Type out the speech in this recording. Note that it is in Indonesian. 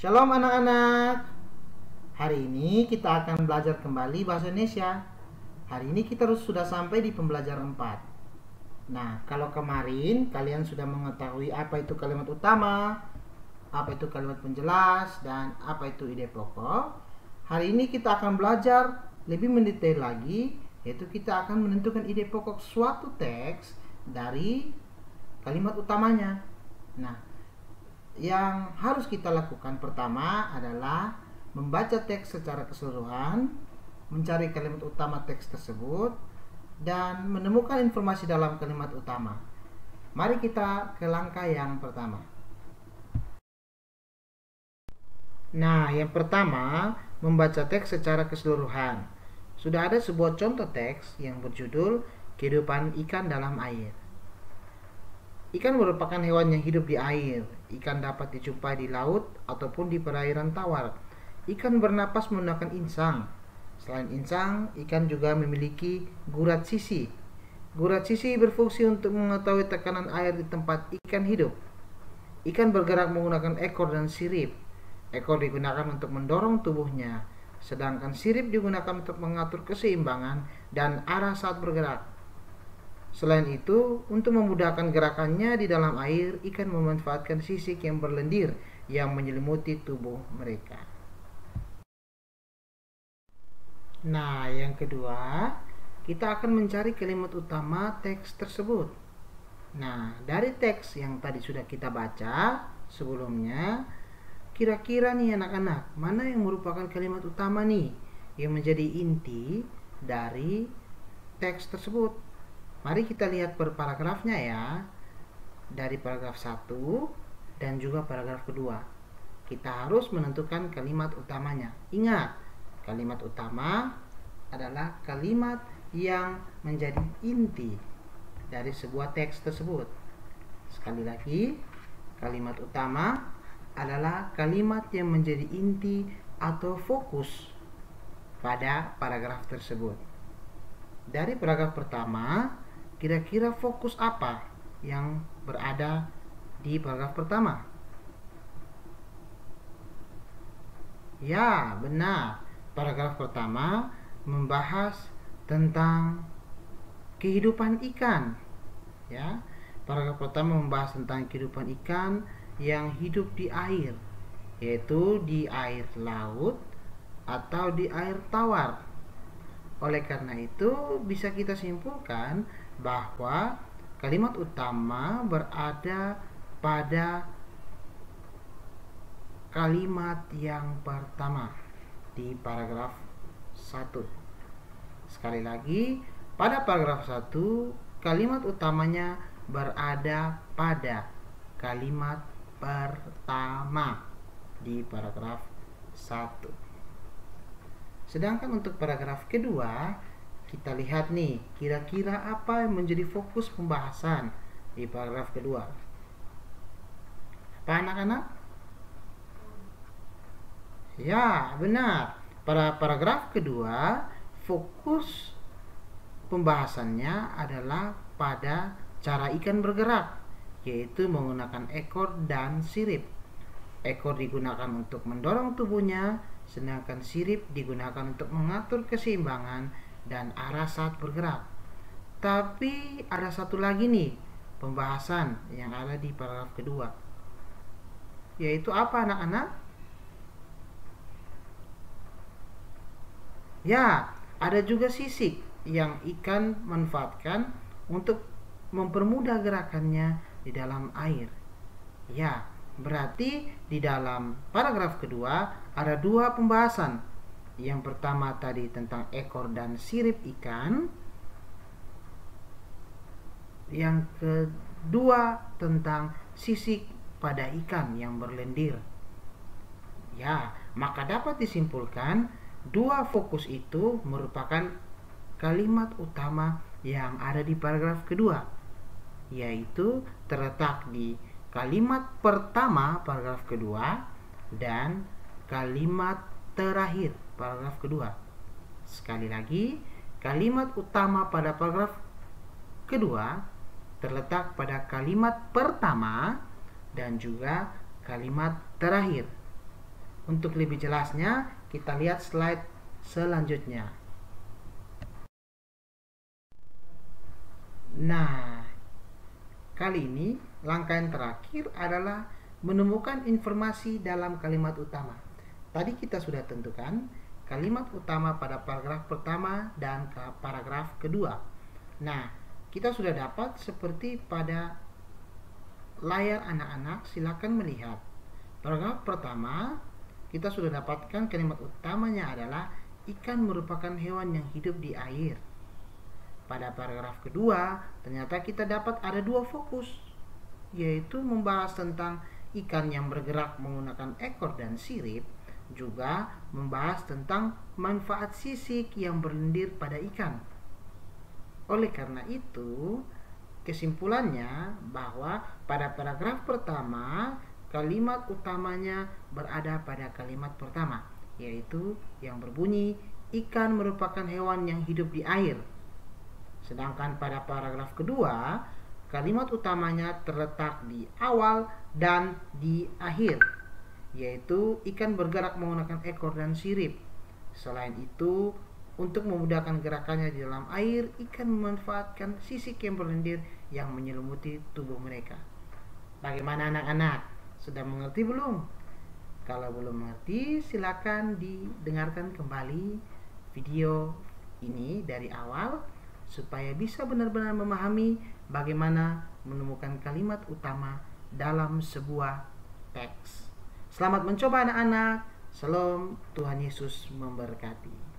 Shalom anak-anak. Hari ini kita akan belajar kembali bahasa Indonesia. Hari ini kita sudah sampai di pembelajaran 4. Nah, kalau kemarin kalian sudah mengetahui apa itu kalimat utama, apa itu kalimat penjelas, dan apa itu ide pokok, hari ini kita akan belajar lebih mendetail lagi, yaitu kita akan menentukan ide pokok suatu teks dari kalimat utamanya. Nah, yang harus kita lakukan pertama adalah membaca teks secara keseluruhan, mencari kalimat utama teks tersebut, dan menemukan informasi dalam kalimat utama. Mari kita ke langkah yang pertama. Nah, yang pertama, membaca teks secara keseluruhan. Sudah ada sebuah contoh teks yang berjudul Kehidupan Ikan Dalam Air. Ikan merupakan hewan yang hidup di air. Ikan dapat dijumpai di laut ataupun di perairan tawar. Ikan bernapas menggunakan insang. Selain insang, ikan juga memiliki gurat sisi. Gurat sisi berfungsi untuk mengetahui tekanan air di tempat ikan hidup. Ikan bergerak menggunakan ekor dan sirip. Ekor digunakan untuk mendorong tubuhnya, sedangkan sirip digunakan untuk mengatur keseimbangan dan arah saat bergerak. Selain itu, untuk memudahkan gerakannya di dalam air, ikan memanfaatkan sisik yang berlendir yang menyelimuti tubuh mereka. Nah, yang kedua, kita akan mencari kalimat utama teks tersebut. Nah, dari teks yang tadi sudah kita baca sebelumnya, kira-kira nih anak-anak, mana yang merupakan kalimat utama nih yang menjadi inti dari teks tersebut? Mari kita lihat per paragrafnya ya. Dari paragraf 1 dan juga paragraf kedua. Kita harus menentukan kalimat utamanya. Ingat, kalimat utama adalah kalimat yang menjadi inti dari sebuah teks tersebut. Sekali lagi, kalimat utama adalah kalimat yang menjadi inti atau fokus pada paragraf tersebut. Dari paragraf pertama, kira-kira fokus apa yang berada di paragraf pertama? Ya, benar. Paragraf pertama membahas tentang kehidupan ikan. Ya, paragraf pertama membahas tentang kehidupan ikan yang hidup di air, yaitu di air laut atau di air tawar. Oleh karena itu, bisa kita simpulkan bahwa kalimat utama berada pada kalimat yang pertama di paragraf 1. Sekali lagi, pada paragraf 1, kalimat utamanya berada pada kalimat pertama di paragraf 1. Sedangkan untuk paragraf kedua, kita lihat nih, kira-kira apa yang menjadi fokus pembahasan di paragraf kedua. Apa anak-anak? Ya, benar. Pada paragraf kedua, fokus pembahasannya adalah pada cara ikan bergerak, yaitu menggunakan ekor dan sirip. Ekor digunakan untuk mendorong tubuhnya, sedangkan sirip digunakan untuk mengatur keseimbangan dan arah saat bergerak. Tapi ada satu lagi nih pembahasan yang ada di paragraf kedua, yaitu apa anak-anak? Ya, ada juga sisik yang ikan manfaatkan untuk mempermudah gerakannya di dalam air. Ya, berarti di dalam paragraf kedua ada dua pembahasan. Yang pertama tadi tentang ekor dan sirip ikan. Yang kedua tentang sisik pada ikan yang berlendir. Ya, maka dapat disimpulkan dua fokus itu merupakan kalimat utama yang ada di paragraf kedua, yaitu terletak di kalimat pertama paragraf kedua dan kalimat terakhir paragraf kedua. Sekali lagi, kalimat utama pada paragraf kedua terletak pada kalimat pertama dan juga kalimat terakhir. Untuk lebih jelasnya, kita lihat slide selanjutnya. Nah, kali ini langkah yang terakhir adalah menemukan informasi dalam kalimat utama. Tadi kita sudah tentukan kalimat utama pada paragraf pertama dan paragraf kedua. Nah, kita sudah dapat seperti pada layar anak-anak, silakan melihat. Paragraf pertama, kita sudah dapatkan kalimat utamanya adalah ikan merupakan hewan yang hidup di air. Pada paragraf kedua, ternyata kita dapat ada dua fokus, yaitu membahas tentang ikan yang bergerak menggunakan ekor dan sirip, juga membahas tentang manfaat sisik yang berlendir pada ikan. Oleh karena itu, kesimpulannya bahwa pada paragraf pertama, kalimat utamanya berada pada kalimat pertama, yaitu yang berbunyi ikan merupakan hewan yang hidup di air. Sedangkan pada paragraf kedua, kalimat utamanya terletak di awal dan di akhir, yaitu ikan bergerak menggunakan ekor dan sirip. Selain itu, untuk memudahkan gerakannya di dalam air, ikan memanfaatkan sisik yang berlendir yang menyelimuti tubuh mereka. Bagaimana anak-anak? Sudah mengerti belum? Kalau belum mengerti, silakan didengarkan kembali video ini dari awal supaya bisa benar-benar memahami bagaimana menemukan kalimat utama dalam sebuah teks. Selamat mencoba anak-anak. Shalom, Tuhan Yesus memberkati.